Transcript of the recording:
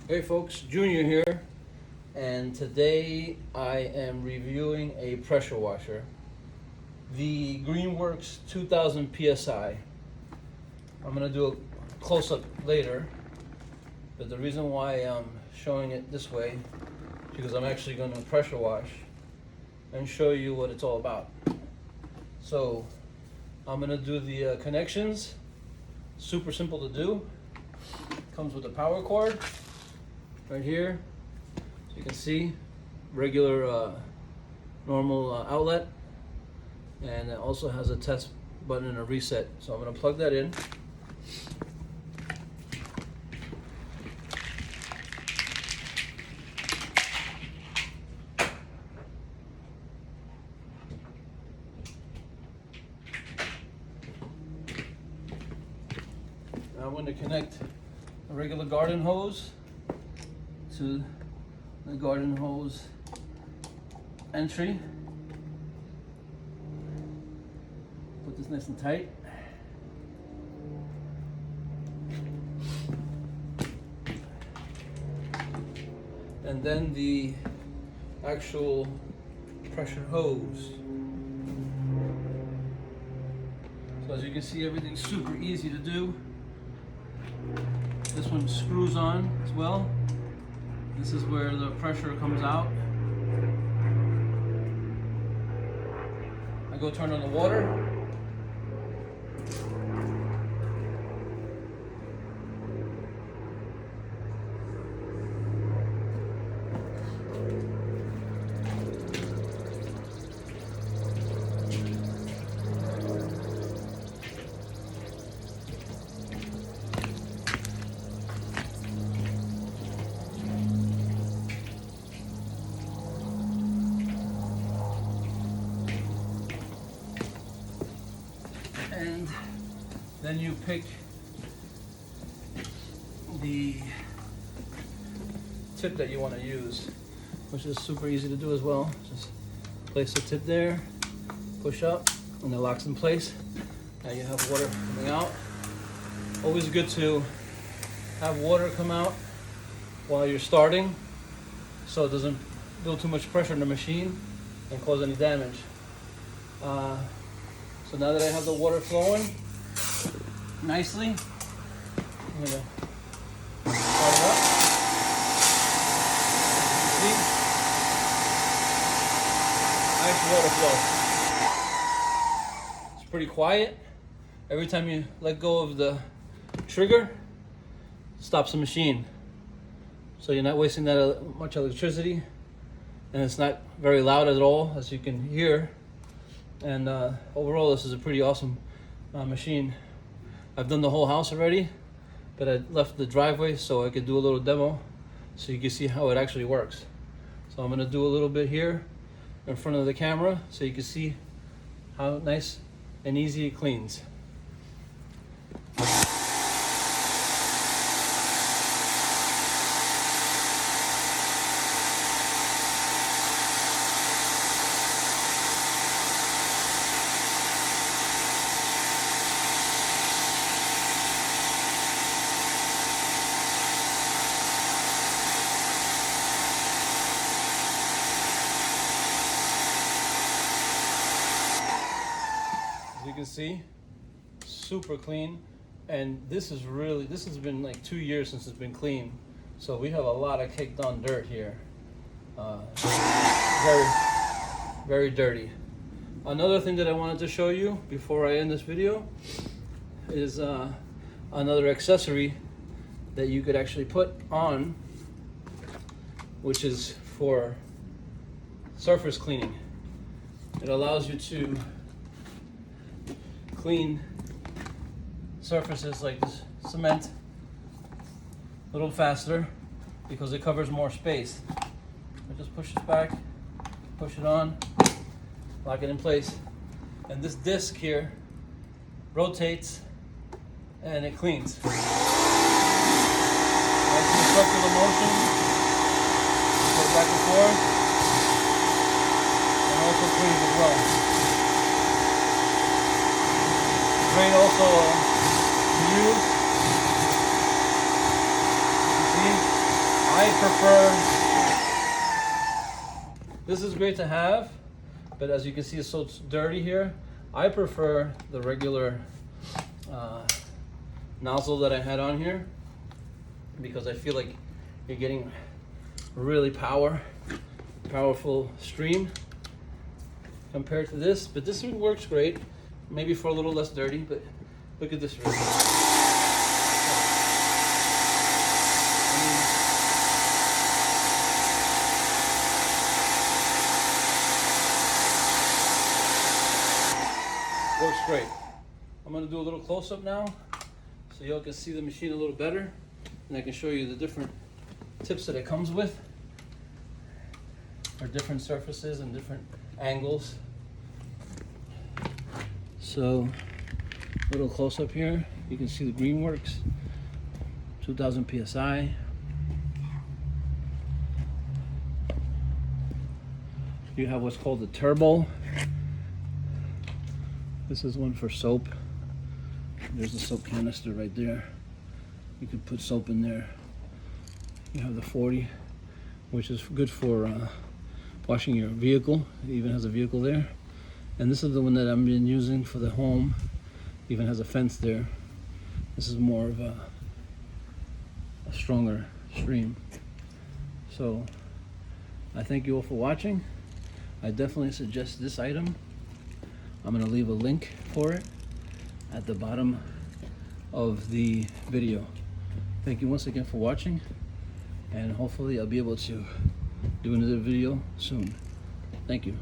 Hey folks, Junior here, and today I am reviewing a pressure washer, the Greenworks 2000 PSI. I'm going to do a close-up later, but the reason why I'm showing it this way is because I'm actually going to pressure wash and show you what it's all about. So I'm going to do the connections. Super simple to do. Comes with a power cord right here, so you can see regular normal outlet, and it also has a test button and a reset. So I'm going to plug that in. Now I'm going to connect a regular garden hose to the garden hose entry. Put this nice and tight. And then the actual pressure hose. So as you can see, everything's super easy to do. This one screws on as well. This is where the pressure comes out. I go turn on the water. And then you pick the tip that you want to use, which is super easy to do as well. Just place the tip there, push up, and it locks in place. Now you have water coming out. Always good to have water come out while you're starting, so it doesn't build too much pressure in the machine and cause any damage. So now that I have the water flowing nicely, I'm going to start it up. See? Nice water flow. It's pretty quiet. Every time you let go of the trigger, stops the machine. So you're not wasting that much electricity, and it's not very loud at all, as you can hear. And overall, this is a pretty awesome machine. I've done the whole house already, but I left the driveway so I could do a little demo so you can see how it actually works. So I'm gonna do a little bit here in front of the camera so you can see how nice and easy it cleans. As you can see, super clean, and this has been like 2 years since it's been clean, so we have a lot of caked on dirt here. Very, very dirty. Another thing that I wanted to show you before I end this video is another accessory that you could actually put on, which is for surface cleaning. It allows you to clean surfaces like this cement a little faster because it covers more space. I just push this back, push it on, lock it in place, and this disc here rotates and it cleans. Nice and circular motion, go back and forth, and also cleans as well. Great also to use. You see? This is great to have, but as you can see, it's so dirty here. I prefer the regular nozzle that I had on here because I feel like you're getting really powerful stream compared to this. But this one works great, maybe for a little less dirty. But look at this. Works great. I'm going to do a little close-up now so y'all can see the machine a little better, and I can show you the different tips that it comes with for different surfaces and different angles. So a little close-up here, you can see the Greenworks 2000 PSI. You have what's called the turbo. This is one for soap. There's the soap canister right there. You can put soap in there. You have the 40, which is good for washing your vehicle. It even has a vehicle there. And this is the one that I've been using for the home. Even has a fence there. This is more of a stronger stream. So I thank you all for watching. I definitely suggest this item. I'm going to leave a link for it at the bottom of the video. Thank you once again for watching, and hopefully I'll be able to do another video soon. Thank you.